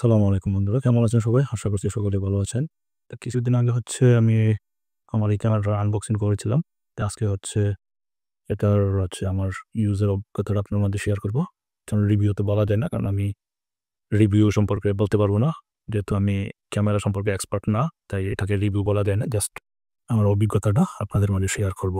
আসসালামু আলাইকুম বন্ধুরা। কেমন আছেন সবাই? আশা করছি সকলেই ভালো আছেন। তো কিছুদিন আগে আমি আমার এই ক্যামেরাটার আনবক্সিং করেছিলাম। তো আজকে এটার আমার ইউজের অভিজ্ঞতাটা আপনার মাঝে শেয়ার করব। কারণ রিভিউ তো বলা যায় না। কারণ আমি রিভিউ সম্পর্কে বলতে পারব না। যেহেতু আমি ক্যামেরা সম্পর্কে এক্সপার্ট না, তাই এটাকে রিভিউ বলা যায় না। জাস্ট আমার অভিজ্ঞতাটা আপনাদের মাঝে শেয়ার করব।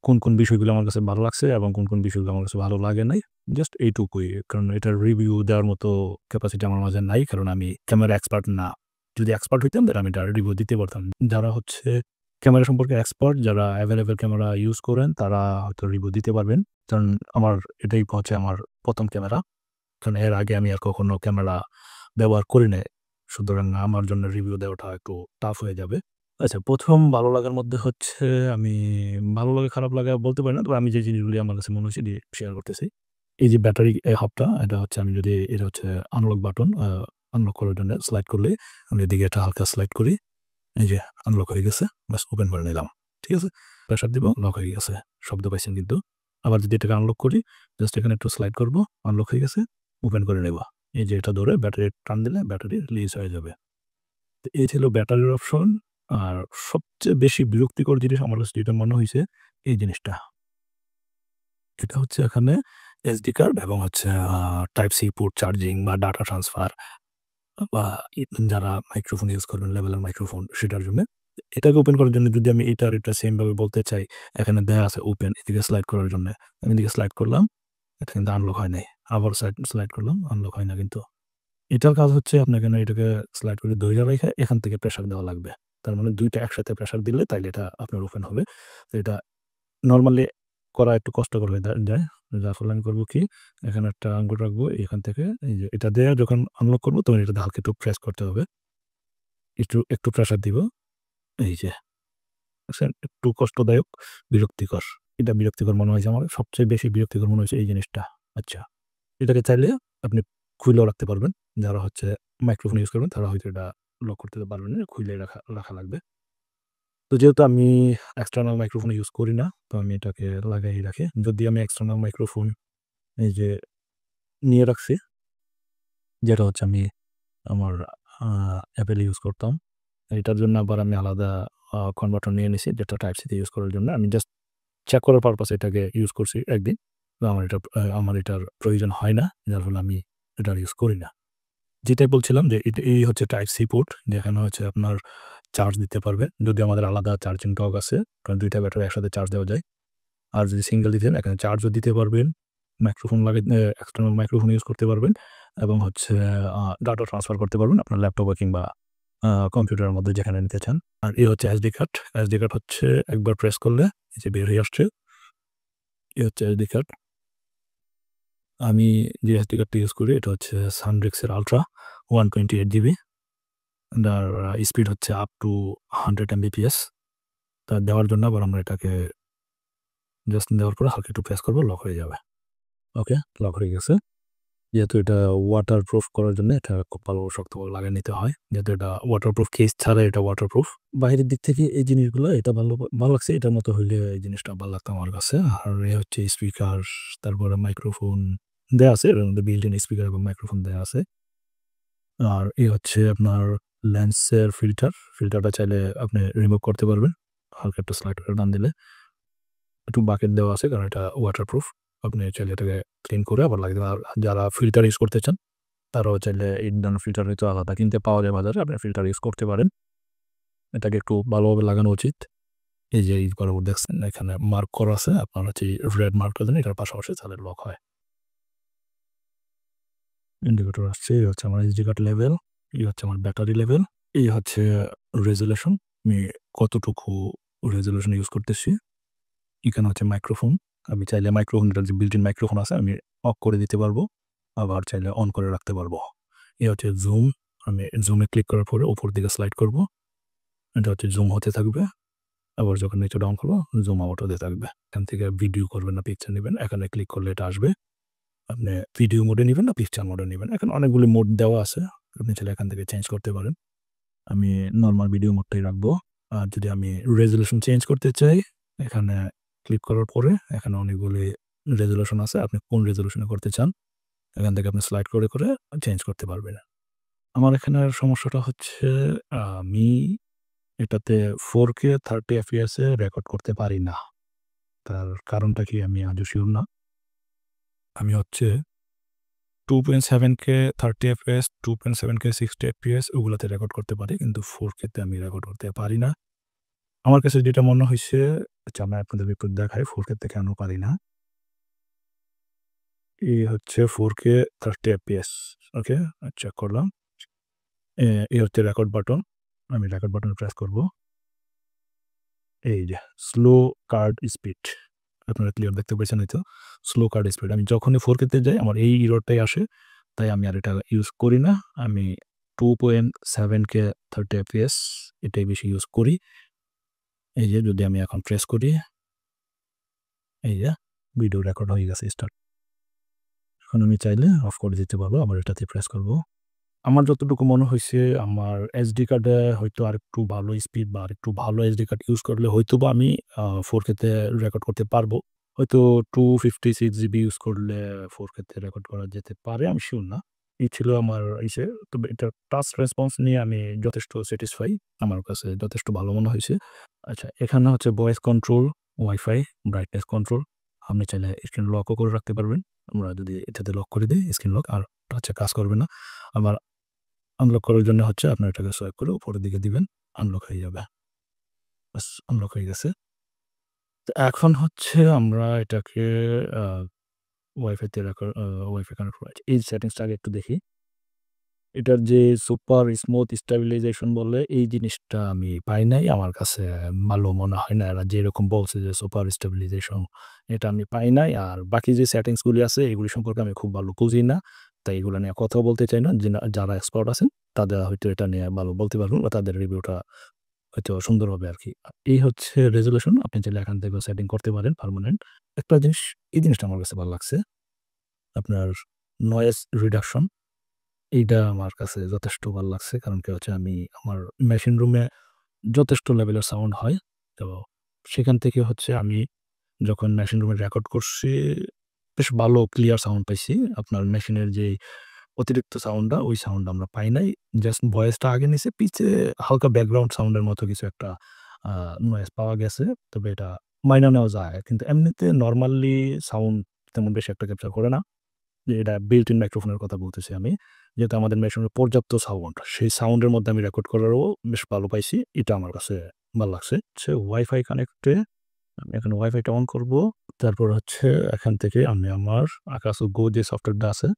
কোন বিষয়গুলো আমার কাছে ভালো লাগছে এবং কোন বিষয়গুলো আমার কাছে ভালো লাগে নাই। জাস্ট এইটুকুই। কারণ এটার রিভিউ দেওয়ার মতো ক্যাপাসিটি আমার মাঝে নাই। কারণ আমি ক্যামেরা এক্সপার্ট না। যদি এক্সপার্ট হইতাম তাহলে আমি এটার রিভিউ দিতে পারতাম। যারা ক্যামেরা সম্পর্কে এক্সপার্ট, যারা এভেইলেবল ক্যামেরা ইউজ করেন, তারা হয়তো রিভিউ দিতে পারবেন। কারণ আমার এটাই আমার ১ম ক্যামেরা। কারণ এর আগে আমি আর কখনো ক্যামেরা ব্যবহার করি নাই। সুতরাং আমার জন্য রিভিউ দেওয়াটা একটু টাফ হয়ে যাবে। আচ্ছা, ১ম ভালো লাগার মধ্যে আমি ভালো লাগা খারাপ লাগা বলতে পারি না। তবে আমি যে জিনিসগুলি আমার কাছে মনে হয়েছে দিয়ে শেয়ার করতেছি। এই যে ব্যাটারি হাবটা, এটা আমি যদি এটা আনলক বাটন, আনলক করার জন্য স্লাইড করলে আমি এদিকে এটা হালকা স্লাইড করি। এই যে আনলক হয়ে গেছে। ব্যাস ওপেন করে নিলাম। ঠিক আছে? প্রেশার দিব, লক হয়ে গেছে। শব্দ পাইছেন কিন্তু। আবার যদি এটাকে আনলক করি, জাস্ট এখানে একটু স্লাইড করব, আনলক হয়ে গেছে, ওপেন করে নেব। এই যে এটা ধরে ব্যাটারি টান দিলে ব্যাটারি রিলিজ হয়ে যাবে। তো এই ছিল ব্যাটারির অপশন। আর সবচেয়ে বেশি বিরক্তিকর জিনিস আমার কাছে যেটা মনে হইছে, এই জিনিসটা। এটা এখানে এসডি কার্ড এবং টাইপ সি পোর্ট চার্জিং বা ডাটা ট্রান্সফার বা যারা মাইক্রোফোন ইউজ করবেন, লেভেলের মাইক্রোফোন, সেটার জন্যে। এটাকে ওপেন করার জন্য যদি আমি এটা সেম ভাবে বলতে চাই, এখানে দেয়া আছে ওপেন, এদিকে স্লাইড করার জন্যে। আমি এদিকে স্লাইড করলাম, এটা কিন্তু আনলক হয় নাই। আবার স্লাইড করলাম, আনলক হয় না কিন্তু। এটার কাজ আপনার এখানে এটাকে স্লাইড করে ধইরা রাইখা এখান থেকে প্রেশার দেওয়া লাগবে। তার মানে ২ টা একসাথে প্রেশার দিলে তাইলে এটা আপনার ওপেন হবে। তো এটা নরমালি করা একটু কষ্টকর হয়ে যায়। যার ফলে আমি করব কি, এখানে একটা আঙ্গুল রাখবো, এখান থেকে এই যে এটা দিয়ে যখন আনলক করব তখন এটাতে হালকা একটু প্রেস করতে হবে। একটু প্রেশার দিব। এই যে দেখছেন? একটু কষ্টদায়ক, বিরক্তিকর। এটা বিরক্তিকর মনে হয়েছে আমার। সবচেয়ে বেশি বিরক্তিকর মনে হয়েছে এই জিনিসটা। আচ্ছা। এটাকে চাইলে আপনি খুইলেও রাখতে পারবেন। যারা মাইক্রোফোন ইউজ করবেন তারা হয়তো এটা লক করতে পারবেন না। খুইলে রাখা লাগবে। তো যেহেতু আমি এক্সটার্নাল মাইক্রোফোন ইউজ করি না, তো আমি এটাকে লাগাই রাখি। যদি আমি এক্সটার্নাল মাইক্রোফোন এই যে নিয়ে রাখছি, যেটা আমি আমার আ Apple ইউজ করতাম। এটার জন্য আবার আমি আলাদা কনভার্টার নিয়ে নিছি, যেটা টাইপ সি তে ইউজ করার জন্য। আমি জাস্ট চেক করার পারপাস এটাকে ইউজ করছি একদিন। তো আমার এটার প্রয়োজন হয় না। যার ফলে আমি এটা আর ইউজ করি না। যেটাই বলছিলাম যে এই টাইপ সি পোর্ট, যেখানে আপনার চার্জ দিতে পারবেন। যদিও আমাদের আলাদা চার্জিং ডক আছে। কারণ ২ টা ব্যাটারি একসাথে চার্জ দেওয়া যায়। আর যদি সিঙ্গেল দিতেন, এখানে চার্জও দিতে পারবেন। মাইক্রোফোন এক্সটার্নাল মাইক্রোফোন ইউজ করতে পারবেন এবং ডাটা ট্রান্সফার করতে পারবেন আপনার ল্যাপটপে কিংবা কম্পিউটারের মধ্যে যেখানে নিতে চান। আর এই এসডি কার্ড। এসডি কার্ড একবার প্রেস করলে এই যে বের হয়ে আসছে। এই এসডি কার্ড। আমি যে এসডি কার্ডটা ইউজ করি এটা SanDisk এর আল্ট্রা 128 জিবি। আর স্পিড আপ টু 100 Mbps। তা দেওয়ার জন্য আবার আমরা এটাকে জাস্ট দেওয়ার পরে হালকা একটু প্রেস করব, লক হয়ে যাবে। ওকে, লক হয়ে গেছে। যেহেতু এটা ওয়াটারপ্রুফ করার জন্য এটা খুব ভালো শক্তভাবে লাগিয়ে নিতে হয়। যেহেতু এটা ওয়াটারপ্রুফ, কেস ছাড়া এটা ওয়াটারপ্রুফ। বাহিরের দিক থেকে এই জিনিসগুলো এটা ভালো লাগছে। এটার মতো হইলে এই জিনিসটা ভালো লাগতো আমার কাছে। আর স্পিকার, তারপরে মাইক্রোফোন দেয়া আছে। এর মধ্যে বিল্ট ইন স্পিকার এবং মাইক্রোফোন দেয়া আছে। আর আপনার লেন্সের ফিল্টারটা চাইলে আপনি রিমুভ করতে পারবেন। হালকা একটু স্লাইড করে টান দিলে। একটু বাকেট দেওয়া আছে কারণ এটা ওয়াটারপ্রুফ। আপনি চাইলে এটাকে ক্লিন করে আবার লাগিয়ে দিবেন। আর যারা ফিল্টার ইউজ করতে চান, তারাও চাইলে এই ধরনের ফিল্টার হয়তো আলাদা কিনতে পাওয়া যায় বাজারে। আপনি ফিল্টার ইউজ করতে পারেন। এটাকে একটু ভালোভাবে লাগানো উচিত। এই যে এই করার পর দেখছেন এখানে মার্ক করা আছে। আপনার এই রেড মার্কটা দেন, এটার পাশাপাশি তাহলে লক হয়। ইন্ডিকেটর আসছে। এই আমার এসডি কার্ড লেভেল। এই আমার ব্যাটারি লেভেল। এই রেজোলিউশন। আমি কতটুকু রেজোলিউশন ইউজ করতেছি। এখানে মাইক্রোফোন। আমি চাইলে মাইক্রোফোনটার যে বিল্ট ইন মাইক্রোফোন আছে আমি অফ করে দিতে পারবো। আবার চাইলে অন করে রাখতে পারবো। এই জুম। আমি জুমে ক্লিক করার পরে উপর দিকে স্লাইড করব। এটা জুম হতে থাকবে। আবার যখন নিচে ডাউন করব, জুম আউট হতে থাকবে। এখান থেকে ভিডিও করবেন না পিকচার নিবেন। এখানে ক্লিক করলে এটা আসবে। আপনি ভিডিও মোডে নিবেন না পিকচার মোডে নিবেন। এখানে অনেকগুলি মোড দেওয়া আছে। আপনি চাইলে এখান থেকে চেঞ্জ করতে পারেন। আমি নরমাল ভিডিও মোডটাই রাখবো। আর যদি আমি রেজোলিউশন চেঞ্জ করতে চাই, এখানে ক্লিক করার পরে এখানে অনেকগুলি রেজোলিউশন আছে। আপনি কোন রেজোলিউশনে করতে চান এখান থেকে আপনি স্লাইড করে চেঞ্জ করতে পারবেন। আমার এখানের সমস্যাটা হচ্ছে আমি এটাতে 4K 30 FPS এ রেকর্ড করতে পারি না। তার কারণটা কি আমি আদৌ সিউর না। আমি হচ্ছে 2.7K 30 FPS, 2.7K 60 FPS ওগুলাতে রেকর্ড করতে পারি। কিন্তু 4K তে আমি রেকর্ড করতে পারি না। আমার কাছে যেটা মনে হইছে, আচ্ছা আমি আপনাদের একটু দেখাই 4K তে কেন পারি না। এই হচ্ছে 4K 30 FPS, ওকে? চেক করলাম। এই হচ্ছে রেকর্ড বাটন। আমি রেকর্ড বাটনে প্রেস করব। এই যে স্লো কার্ড স্পিড। আপনারা ক্লিয়ার দেখতে পাচ্ছেন হয়তো। Slow card speed. আমি যখনই 4K তে যাই আমার এই এররটাই আসে। তাই আমি আর এটা ইউজ করি না। আমি 2.7K 30 FPS এটাই বেশি ইউজ করি। এই যে যদি আমি এখন প্রেস করি, এই যে ভিডিও রেকর্ড হয়ে গেছে স্টার্ট। এখন আমি চাইলে অফ করে দিতে পারবো। আবার এটাতে প্রেস করব। আমার যতটুকু মনে হইছে আমার SD কার্ডে হয়তো আরেকটু ভালো স্পিড বা আরেকটু ভালো SD কার্ড ইউজ করলে হয়তোবা আমি 4K তে রেকর্ড করতে পারবো। হয়তো 256 জিবি ইউজ করলে 4K তে রেকর্ড করা যেতে পারে, আমি সিউর না। এই ছিল আমার ইসে। তবে এটার টাচ রেসপন্স নিয়ে আমি যথেষ্ট স্যাটিসফাই। আমার কাছে যথেষ্ট ভালো মনে হইছে। আচ্ছা, এখানে হচ্ছে voice control, wifi, brightness control. আপনি চাইলে স্ক্রিন লকও করে রাখতে পারবেন। আমরা যদি এটাতে লক করে দেই স্ক্রিন লক আর টাচে কাজ করবে না। আবার আনলক করার জন্য হচ্ছে আপনার এটাকে সোয়াইপ করে উপরের দিকে দিবেন, আনলক হয়ে যাবে। বাস আনলক হয়ে গেছে। তো এখন হচ্ছে আমরা এটাকে আ ওয়াইফাই তে ওয়াইফাই কানেক্ট করা আছে। এই সেটিংসটা আগে একটু দেখি। এটার যে সুপার স্মুথ স্টেবিলাইজেশন বলে এই জিনিসটা আমি পাই নাই। আমার কাছে ভালো মনে হয় না। এরা যেরকম বলছে যে সুপার স্টেবিলাইজেশন এটা আমি পাই নাই। আর বাকি যে সেটিংস গুলি আছে এগুলি সম্পর্কে আমি খুব ভালো বুঝি না। তাই এগুলো নিয়ে কথাও বলতে চাই না। যারা এক্সপার্ট আছেন তারা হয়তো এটা নিয়ে ভালো বলতে পারবেন বা তাদের রিভিউটা হয়তো সুন্দর হবে আরকি। এই হচ্ছে রেজোলিউশন। আপনি চাইলে এখান থেকেও সেটিং করতে পারেন পার্মানেন্ট। একটা জিনিস, এই জিনিসটা আমার কাছে ভালো লাগছে। আপনার নয়েজ রিডাকশন। এইটা আমার কাছে যথেষ্ট ভাল লাগছে। কারণ কি হচ্ছে আমি আমার মেশিন রুমে যথেষ্ট লেভেলের সাউন্ড হয়। তো সেখান থেকে হচ্ছে আমি যখন মেশিন রুমে রেকর্ড করছি বেশ ভালো ক্লিয়ার সাউন্ড পাইছি। আপনার মেশিনের যেই অতিরিক্ত সাউন্ডটা ওই সাউন্ড আমরা পাই নাই। জাস্ট ভয়েসটা আগে নিছে, পিছে হালকা ব্যাকগ্রাউন্ড সাউন্ডের মতো কিছু একটা আ নয়েজ পাওয়া গেছে। তবে এটা মাইনা নেওয়া যায়। কিন্তু এমনিতে নরমালি সাউন্ড তেমন বেশি একটা ক্যাপচার করে না। যে এটা built in মাইক্রোফোনের কথা বলতেছি আমি। যেহেতু আমাদের মেশিনের পর্যাপ্ত সাউন্ড, সেই সাউন্ডের মধ্যে আমি রেকর্ড করারও বেশ ভালো পাইছি। এটা আমার কাছে ভাল লাগছে। ওয়াইফাই কানেক্টে আমি এখন ওয়াইফাইটা অন করব। তারপর হচ্ছে এখান থেকে আমি আমার Akaso Go যে সফটওয়্যারটা আছে,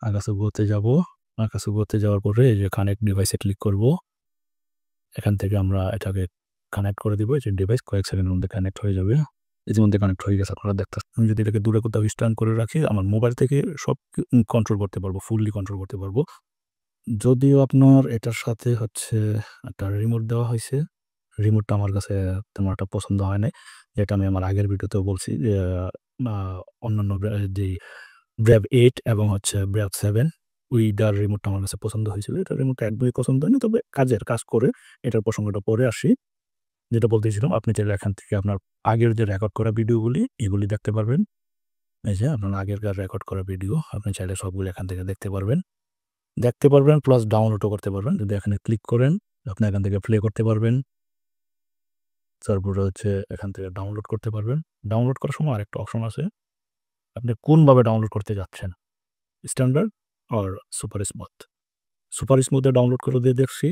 Akaso Go তে যাব। Akaso Go তে যাওয়ার পরে এই যে কানেক্ট ডিভাইসে ক্লিক করব। এখান থেকে আমরা এটাকে কানেক্ট করে দিব। এই যে ডিভাইস কয়েক সেকেন্ডের মধ্যে কানেক্ট হয়ে যাবে। ইতিমধ্যে কানেক্ট হয়ে গেছে আপনারা দেখতেছেন। আমি যদি এটাকে দূরে কোথাও স্ট্যান্ড করে রাখি, আমার মোবাইল থেকে সব কন্ট্রোল করতে পারবো, ফুললি কন্ট্রোল করতে পারবো। যদিও আপনার এটার সাথে হচ্ছে একটা রিমোট দেওয়া হইছে। রিমোটটা আমার কাছে তেমন একটা পছন্দ হয় নাই। যেটা আমি আমার আগের ভিডিওতেও বলছি যে আ অন্যান্য যেই Brave 8 এবং হচ্ছে Brave 7 ওইটার রিমোটটা আমার কাছে পছন্দ হয়েছিল। এটার রিমোটটা একদমই পছন্দ হয়নি। তবে কাজ করে। এটার প্রসঙ্গটা পরে আসি। যেটা বলতেছিলাম আপনি চাইলে এখান থেকে আপনার আগের যে রেকর্ড করা ভিডিওগুলি এগুলি দেখতে পারবেন। এই যে আপনার আগেরকার রেকর্ড করা ভিডিও আপনি চাইলে সবগুলো এখান থেকে দেখতে পারবেন। প্লাস ডাউনলোডও করতে পারবেন। যদি এখানে ক্লিক করেন আপনি এখান থেকে প্লে করতে পারবেন। তারপরে হচ্ছে এখান থেকে ডাউনলোড করতে পারবেন। ডাউনলোড করার সময় আরেকটা অপশন আছে। আপনি কোনভাবে ডাউনলোড করতে যাচ্ছেন। Standard or super smooth. Super smooth A download করে দিয়ে দেখছি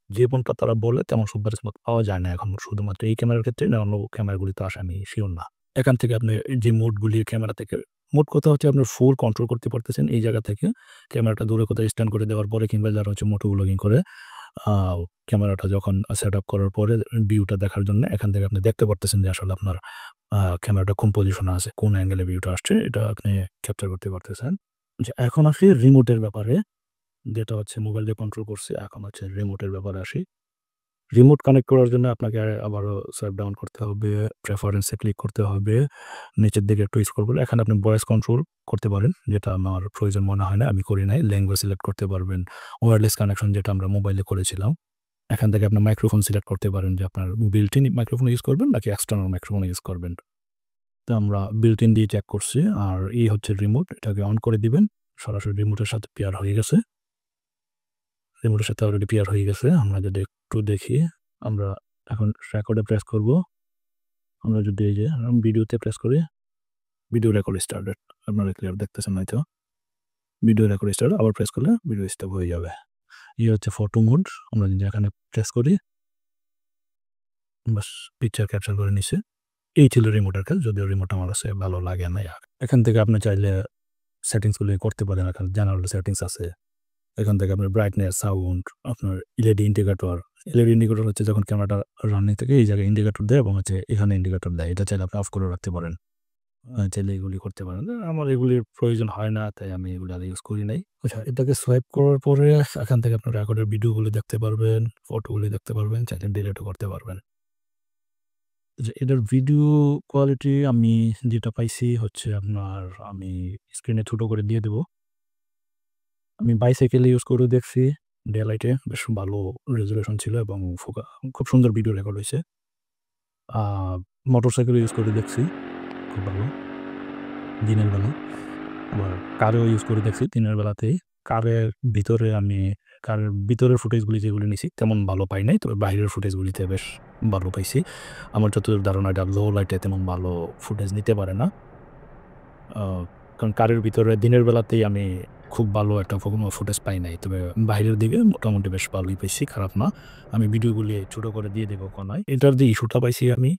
যেমনটা তারা বলে তেমন সুপার স্মুথ পাওয়া যায় না এখন শুধুমাত্র এই ক্যামেরার ক্ষেত্রে না অন্য ক্যামেরাগুলিতে আসে আমি সিওর না। এখান থেকে আপনি যে মোডগুলি ক্যামেরা থেকে মোট কথা হচ্ছে আপনার ফুল কন্ট্রোল করতে পারতেছেন এই জায়গা থেকে। ক্যামেরাটা দূরে কোথাও স্ট্যান্ড করে দেওয়ার পরে কিংবা যারা হচ্ছে মোটো ব্লগিং করে আ ক্যামেরাটা যখন সেটআপ করার পরে ভিউটা দেখার জন্য এখান থেকে আপনি দেখতে পারতেছেন যে আসলে আপনার ক্যামেরাটা কোন পজিশনে আছে, কোন অ্যাঙ্গেলে ভিউটা আসছে এটা আপনি ক্যাপচার করতে পারতেছেন। যে এখন আসি রিমোটের ব্যাপারে। যেটা হচ্ছে মোবাইল দিয়ে কন্ট্রোল করছি। এখন হচ্ছে রিমোটের ব্যাপারে আসি। রিমোট কানেক্ট করার জন্য আপনাকে আবারও সুইপ ডাউন করতে হবে, প্রেফারেন্স এ ক্লিক করতে হবে। নিচের দিকে একটু স্ক্রল করলে এখানে আপনি ভয়েস কন্ট্রোল করতে পারেন। যেটা আমার প্রয়োজন মনে হয় না, আমি করি নাই। ল্যাঙ্গুয়েজ সিলেক্ট করতে পারবেন। ওয়্যারলেস কানেকশন যেটা আমরা মোবাইলে করেছিলাম। এখান থেকে আপনি মাইক্রোফোন সিলেক্ট করতে পারেন যে আপনার built in মাইক্রোফোন ইউজ করবেন নাকি এক্সটার্নাল মাইক্রোফোন ইউজ করবেন। তো আমরা built in দিয়ে চেক করছি। আর এই হচ্ছে রিমোট। এটাকে অন করে দিবেন। সরাসরি রিমোটের সাথে পেয়ার হয়ে গেছে। রিমোটের সাথে অলরেডি পেয়ার হয়ে গেছে। আমরা যদি একটু দেখি, আমরা এখন রেকর্ডে প্রেস করব। আমরা যদি এই যে ভিডিওতে প্রেস করি, ভিডিও রেকর্ড স্টার্টেড। আপনারা ক্লিয়ার দেখতেছেন হয়তো। ভিডিও রেকর্ড স্টার্ট আবার প্রেস করলে ভিডিও স্টপ হয়ে যাবে। এই হচ্ছে ফটো মোড। আমরা যদি এখানে প্রেস করি, বাস পিকচার ক্যাপচার করে নিছে। এই ছিল রিমোটের কাজ, যদিও রিমোট আমার কাছে ভালো লাগে নাই। এখান থেকে আপনি চাইলে সেটিংসগুলো করতে পারেন। এখানে জেনারেল সেটিংস আছে। এখান থেকে আপনার ব্রাইটনেস, সাউন্ড, আপনার এলইডি ইন্ডিকেটর। এলইডি ইন্ডিকেটর হচ্ছে যখন ক্যামেরাটা রানিং থেকে এই জায়গায় ইন্ডিকেটর দেয় এবং হচ্ছে এখানে ইন্ডিকেটর দেয়। এটা চাইলে আপনি অফ করে রাখতে পারেন। চাইলে এগুলি করতে পারেন। আমার এগুলির প্রয়োজন হয় না, তাই আমি এগুলো আর ইউজ করি নাই। আচ্ছা, এটাকে সোয়াইপ করার পরে এখান থেকে আপনার রেকর্ডের ভিডিওগুলো দেখতে পারবেন, ফটোগুলি দেখতে পারবেন, চাইলে ডিলিটও করতে পারবেন। যে এটার ভিডিও কোয়ালিটি আমি যেটা পাইছি হচ্ছে আপনার, আমি স্ক্রিনে ছোট করে দিয়ে দেব। আমি বাইসাইকেল ইউজ করে দেখছি। ডে-লাইটে বেশ ভালো রেজোলিউশন ছিল এবং খুব সুন্দর ভিডিও রেকর্ড হইছে। আ মোটরসাইকেল ইউজ করে দেখছি, খুব ভালো দিনের বেলা। আবার কারেও ইউজ করে দেখছি দিনের বেলাতেই। কারের ভিতরে আমি কারের ভিতরের ফুটেজগুলি যেগুলি নিছি তেমন ভালো পাই নাই। তবে বাইরের ফুটেজগুলিতে বেশ ভালো পাইছি। আমার যতদূর ধারণা এটা লো লাইটে তেমন ভালো ফুটেজ নিতে পারে না। আ কারণ কারের ভিতরে দিনের বেলাতেই আমি খুব ভালো একটা ফুটেজ পাই নাই। তবে বাইরের দিকে মোটামুটি বেশ ভালোই পাইছি, খারাপ না। আমি ভিডিওগুলি ছোট করে দিয়ে দেব কোনায়। এটার যে ইস্যুটা পাইছি আমি,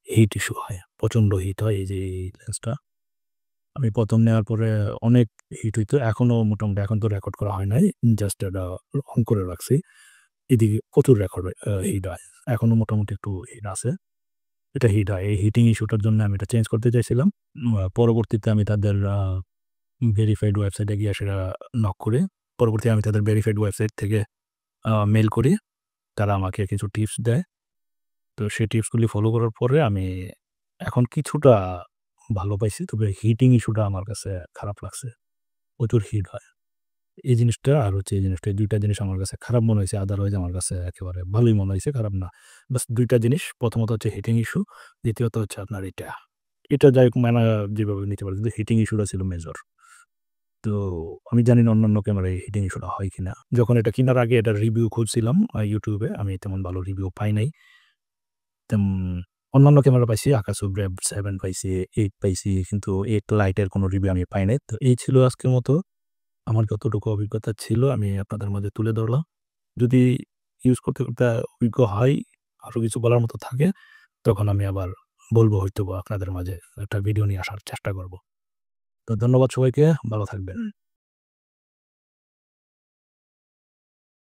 হিট ইস্যু হয়। প্রচণ্ড হিট হয় এই যে এই লেন্সটা। আমি ১ম নেওয়ার পরে অনেক হিট হইতো। এখনো মোটামুটি, এখন তো রেকর্ড করা হয় নাই। জাস্ট এটা অন করে রাখছি। এদিকে প্রচুর রেকর্ড হয়, হিট হয়। এখনো মোটামুটি একটু হিট আছে। এটা হিট হয়। এই হিটিং ইস্যুটার জন্য আমি এটা চেঞ্জ করতে চাইছিলাম। পরবর্তীতে আমি তাদের ভেরিফাইড ওয়েবসাইটে গিয়ে সেটা নক করে, পরবর্তীতে আমি তাদের ভেরিফাইড ওয়েবসাইট থেকে মেইল করি। তারা আমাকে কিছু টিপস দেয়। তো সেই টিপসগুলি ফলো করার পরে আমি এখন কিছুটা ভালো পাইছি। তবে হিটিং ইস্যুটা আমার কাছে খারাপ লাগছে। প্রচুর হিট হয়। এই জিনিসটা আর হচ্ছে এই জিনিসটা, এই ২ টা জিনিস আমার কাছে খারাপ মনে হইছে। আদারওয়াইজ আমার কাছে একেবারে ভালোই মনে হইছে, খারাপ না। বাস ২ টা জিনিস। প্রথমত হচ্ছে হিটিং ইস্যু, দ্বিতীয়ত হচ্ছে আপনার এটা। এটা যাই হোক মানা যেভাবে নিতে পারে, কিন্তু হিটিং ইস্যুটা ছিল মেজর। তো আমি জানি না অন্যান্য ক্যামেরায় হিটিং ইস্যুটা হয় কিনা। যখন এটা কিনার আগে এটার রিভিউ খুঁজছিলাম YouTube এ, আমি তেমন ভালো রিভিউ পাই নাই। তেম অন্যান্য ক্যামেরা পাইছি, Akaso Brave 7 পাইছি, 8 পাইছি, কিন্তু 8 Lite এর কোনো রিভিউ আমি পাই নাই। তো এই ছিল আজকের মতো। আমার যতটুকু অভিজ্ঞতা ছিল আমি আপনাদের মাঝে তুলে ধরলাম। যদি ইউজ করতে, করতে অভিজ্ঞ হই, আরো কিছু বলার মতো থাকে, তখন আমি আবার বলব, হয়তোবা আপনাদের মাঝে একটা ভিডিও নিয়ে আসার চেষ্টা করব। তো ধন্যবাদ সবাইকে, ভালো থাকবেন।